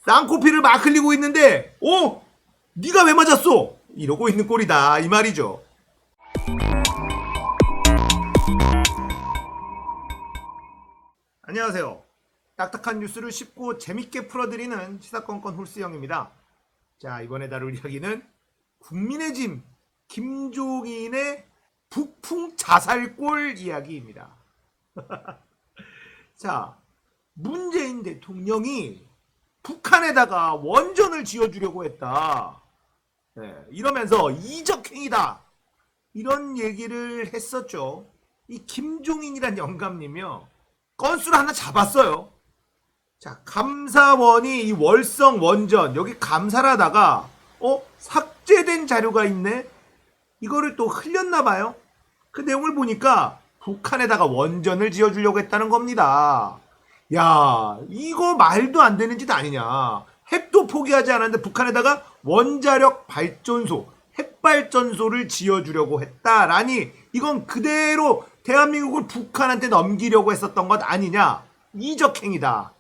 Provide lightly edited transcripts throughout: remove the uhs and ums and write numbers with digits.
쌍코피를 막 흘리고 있는데 네가 왜 맞았어? 이러고 있는 꼴이다 이 말이죠. 안녕하세요. 딱딱한 뉴스를 쉽고 재밌게 풀어드리는 시사건건 홀스형입니다. 자, 이번에 다룰 이야기는 국민의 짐 김종인의 북풍 자살골 이야기입니다. 자, 문재인 대통령이 북한에다가 원전을 지어주려고 했다. 네, 이러면서 이적행위다. 이런 얘기를 했었죠. 이 김종인이란 영감님이요. 건수를 하나 잡았어요. 자, 감사원이 이 월성 원전 여기 감사를 하다가 삭제된 자료가 있네. 이거를 또 흘렸나 봐요. 그 내용을 보니까 북한에다가 원전을 지어주려고 했다는 겁니다. 야, 이거 말도 안 되는 짓 아니냐. 핵도 포기하지 않았는데 북한에다가 원자력 발전소, 핵발전소를 지어주려고 했다라니 이건 그대로 대한민국을 북한한테 넘기려고 했었던 것 아니냐. 이적행위다.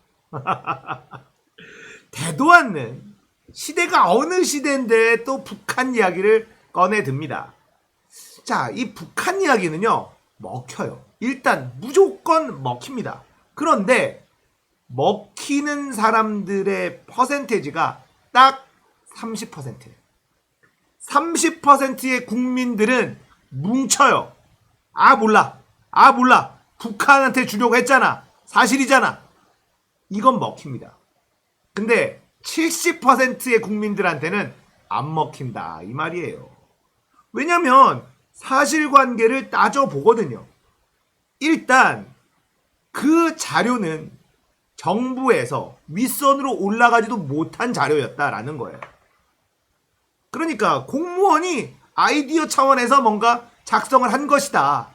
대도 않는 시대가 어느 시대인데 또 북한 이야기를 꺼내듭니다. 자, 이 북한 이야기는요 먹혀요. 일단 무조건 먹힙니다. 그런데 먹히는 사람들의 퍼센테이지가 딱 30%예요. 30%의 국민들은 뭉쳐요. 몰라. 북한한테 주려고 했잖아. 사실이잖아. 이건 먹힙니다. 근데 70%의 국민들한테는 안 먹힌다 이 말이에요. 왜냐면 사실관계를 따져보거든요. 일단 그 자료는 정부에서 윗선으로 올라가지도 못한 자료였다라는 거예요. 그러니까 공무원이 아이디어 차원에서 뭔가 작성을 한 것이다.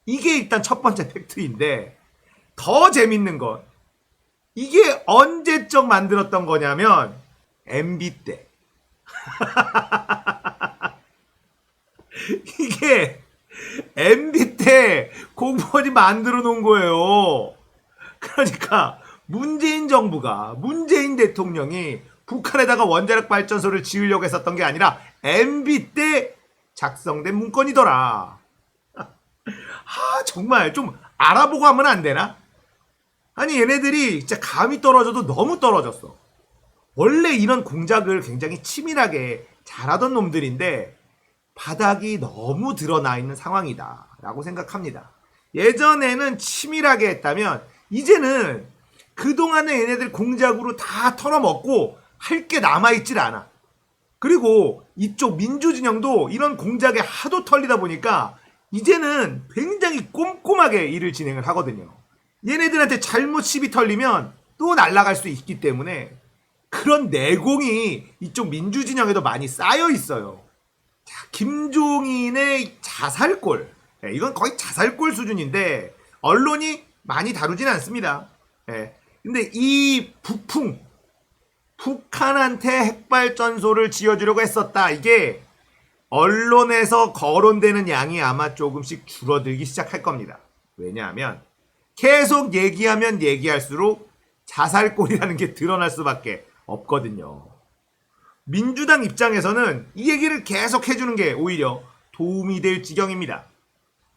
이게 일단 첫 번째 팩트인데 더 재밌는 건 이게 언제적 만들었던 거냐면 MB 때. 이게 MB 때 공무원이 만들어 놓은 거예요. 그러니까 문재인 정부가 문재인 대통령이 북한에다가 원자력 발전소를 지으려고 했었던 게 아니라 MB 때 작성된 문건이더라. 정말 좀 알아보고 하면 안 되나? 아니 얘네들이 진짜 감이 떨어져도 너무 떨어졌어. 원래 이런 공작을 굉장히 치밀하게 잘하던 놈들인데 바닥이 너무 드러나 있는 상황이다 라고 생각합니다. 예전에는 치밀하게 했다면 이제는 그동안에 얘네들 공작으로 다 털어먹고 할 게 남아있질 않아. 그리고 이쪽 민주진영도 이런 공작에 하도 털리다 보니까 이제는 굉장히 꼼꼼하게 일을 진행을 하거든요. 얘네들한테 잘못 시비 털리면 또 날아갈 수 있기 때문에 그런 내공이 이쪽 민주진영에도 많이 쌓여 있어요. 자, 김종인의 자살골. 이건 거의 자살골 수준인데 언론이 많이 다루진 않습니다. 근데 이 북한한테 핵발전소를 지어주려고 했었다. 이게 언론에서 거론되는 양이 아마 조금씩 줄어들기 시작할 겁니다. 왜냐하면 계속 얘기하면 얘기할수록 자살골이라는 게 드러날 수밖에 없거든요. 민주당 입장에서는 이 얘기를 계속 해주는 게 오히려 도움이 될 지경입니다.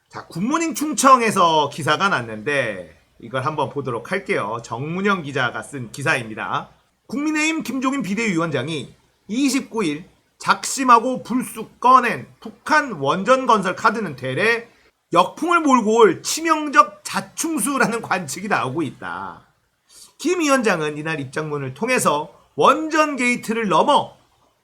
자, 굿모닝 충청에서 기사가 났는데 이걸 한번 보도록 할게요. 정문영 기자가 쓴 기사입니다. 국민의힘 김종인 비대위원장이 29일 작심하고 불쑥 꺼낸 북한 원전 건설 카드는 되레 역풍을 몰고 올 치명적 자충수라는 관측이 나오고 있다. 김 위원장은 이날 입장문을 통해서 원전 게이트를 넘어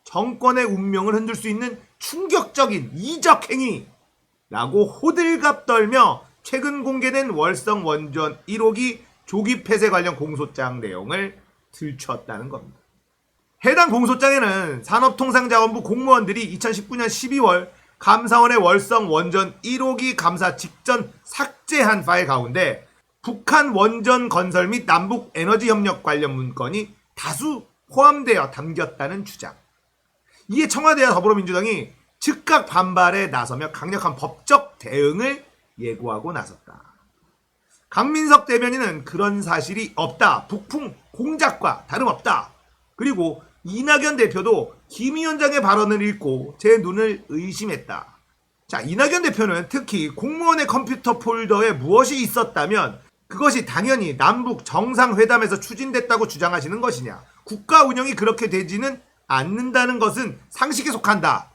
정권의 운명을 흔들 수 있는 충격적인 이적 행위라고 호들갑 떨며 최근 공개된 월성 원전 1호기 조기 폐쇄 관련 공소장 내용을 들추었다는 겁니다. 해당 공소장에는 산업통상자원부 공무원들이 2019년 12월 감사원의 월성 원전 1호기 감사 직전 삭제한 파일 가운데 북한 원전 건설 및 남북 에너지 협력 관련 문건이 다수 포함되어 담겼다는 주장. 이에 청와대와 더불어민주당이 즉각 반발에 나서며 강력한 법적 대응을 예고하고 나섰다. 강민석 대변인은 그런 사실이 없다. 북풍 공작과 다름없다. 그리고 이낙연 대표도 김 위원장의 발언을 읽고 제 눈을 의심했다. 자, 이낙연 대표는 특히 공무원의 컴퓨터 폴더에 무엇이 있었다면 그것이 당연히 남북 정상회담에서 추진됐다고 주장하시는 것이냐. 국가 운영이 그렇게 되지는 않는다는 것은 상식에 속한다.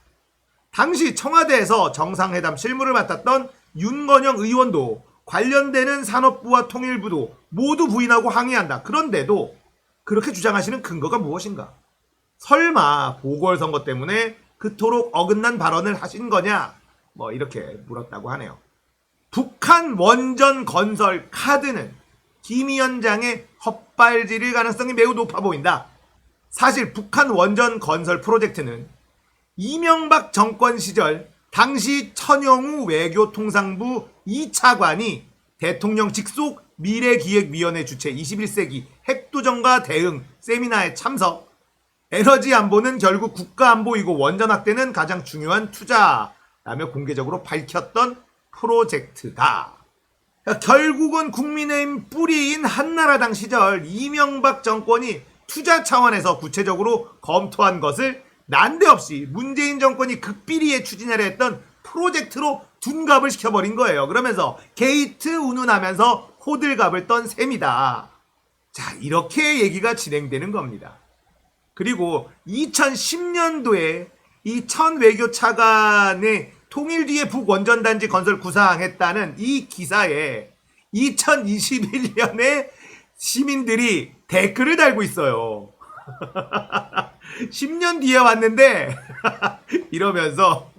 당시 청와대에서 정상회담 실무를 맡았던 윤건영 의원도 관련되는 산업부와 통일부도 모두 부인하고 항의한다. 그런데도 그렇게 주장하시는 근거가 무엇인가? 설마 보궐선거 때문에 그토록 어긋난 발언을 하신 거냐? 뭐 이렇게 물었다고 하네요. 북한 원전 건설 카드는 김 위원장의 헛발질일 가능성이 매우 높아 보인다. 사실 북한 원전 건설 프로젝트는 이명박 정권 시절 당시 천영우 외교통상부 2차관이 대통령 직속 미래기획위원회 주최 21세기 핵도전과 대응 세미나에 참석, 에너지 안보는 결국 국가안보이고 원전 확대는 가장 중요한 투자라며 공개적으로 밝혔던 프로젝트다. 결국은 국민의힘 뿌리인 한나라당 시절 이명박 정권이 투자 차원에서 구체적으로 검토한 것을 난데없이 문재인 정권이 극비리에 추진하려 했던 프로젝트로 둔갑을 시켜버린 거예요. 그러면서 게이트 운운하면서 호들갑을 떤 셈이다. 자, 이렇게 얘기가 진행되는 겁니다. 그리고 2010년도에 이 천 외교차관의 통일 뒤에 북원전단지 건설 구상했다는 이 기사에 2021년에 시민들이 댓글을 달고 있어요. 10년 뒤에 왔는데 이러면서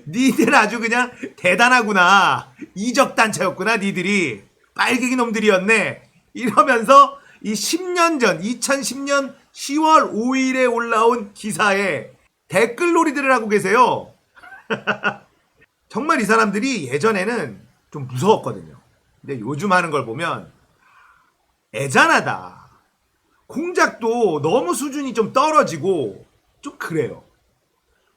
니들 아주 그냥 대단하구나. 이적단체였구나. 니들이 빨갱이 놈들이었네. 이러면서 이 10년 전 2010년 10월 5일에 올라온 기사에 댓글놀이들을 하고 계세요. 정말 이 사람들이 예전에는 좀 무서웠거든요. 근데 요즘 하는 걸 보면 애잔하다. 공작도 너무 수준이 좀 떨어지고 좀 그래요.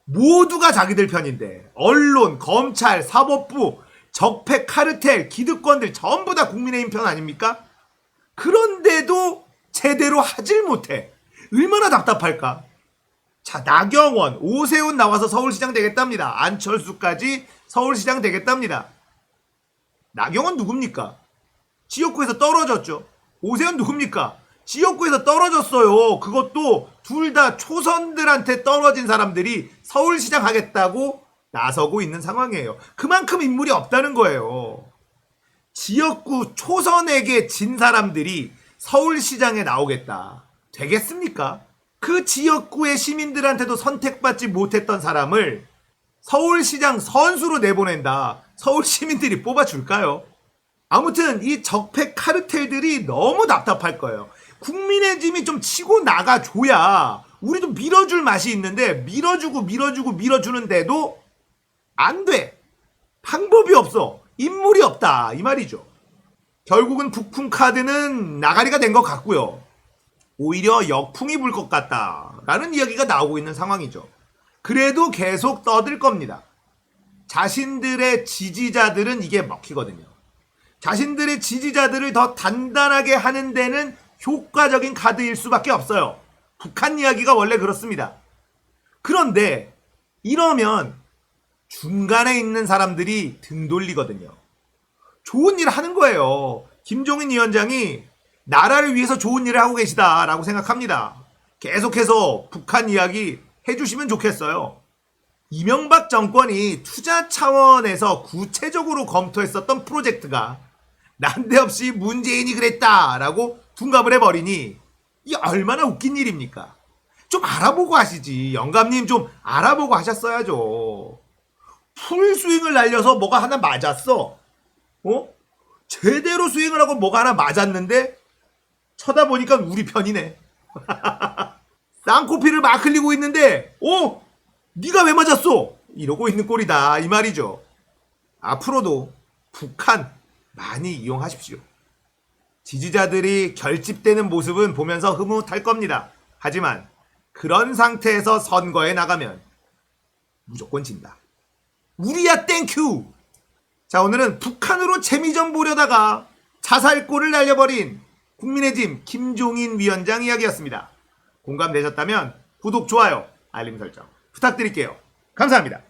모두가 자기들 편인데 언론, 검찰, 사법부, 적폐, 카르텔, 기득권들 전부 다 국민의힘 편 아닙니까? 그런데도 제대로 하질 못해. 얼마나 답답할까? 자, 나경원, 오세훈 나와서 서울시장 되겠답니다. 안철수까지 서울시장 되겠답니다. 나경원 누굽니까? 지역구에서 떨어졌죠. 오세훈 누굽니까? 지역구에서 떨어졌어요. 그것도 둘 다 초선들한테 떨어진 사람들이 서울시장 하겠다고 나서고 있는 상황이에요. 그만큼 인물이 없다는 거예요. 지역구 초선에게 진 사람들이 서울시장에 나오겠다. 되겠습니까? 그 지역구의 시민들한테도 선택받지 못했던 사람을 서울시장 선수로 내보낸다. 서울 시민들이 뽑아줄까요? 아무튼 이 적폐 카르텔들이 너무 답답할 거예요. 국민의 짐이 좀 치고 나가줘야 우리도 밀어줄 맛이 있는데 밀어주는데도 안 돼. 방법이 없어. 인물이 없다. 이 말이죠. 결국은 북풍 카드는 나가리가 된 것 같고요. 오히려 역풍이 불 것 같다라는 이야기가 나오고 있는 상황이죠. 그래도 계속 떠들 겁니다. 자신들의 지지자들은 이게 먹히거든요. 자신들의 지지자들을 더 단단하게 하는 데는 효과적인 카드일 수밖에 없어요. 북한 이야기가 원래 그렇습니다. 그런데 이러면 중간에 있는 사람들이 등 돌리거든요. 좋은 일 하는 거예요. 김종인 위원장이 나라를 위해서 좋은 일을 하고 계시다라고 생각합니다. 계속해서 북한 이야기 해주시면 좋겠어요. 이명박 정권이 투자 차원에서 구체적으로 검토했었던 프로젝트가 난데없이 문재인이 그랬다라고 둔갑을 해버리니 이게 얼마나 웃긴 일입니까? 좀 알아보고 하시지. 영감님 좀 알아보고 하셨어야죠. 풀스윙을 날려서 뭐가 하나 맞았어. 제대로 스윙을 하고 뭐가 하나 맞았는데 쳐다보니까 우리 편이네. 쌍코피를 막 흘리고 있는데 네가 왜 맞았어? 이러고 있는 꼴이다 이 말이죠. 앞으로도 북한 많이 이용하십시오. 지지자들이 결집되는 모습은 보면서 흐뭇할 겁니다. 하지만 그런 상태에서 선거에 나가면 무조건 진다. 우리야 땡큐. 자, 오늘은 북한으로 재미 좀 보려다가 자살골을 날려버린 국민의힘 김종인 위원장 이야기였습니다. 공감되셨다면 구독, 좋아요, 알림 설정 부탁드릴게요. 감사합니다.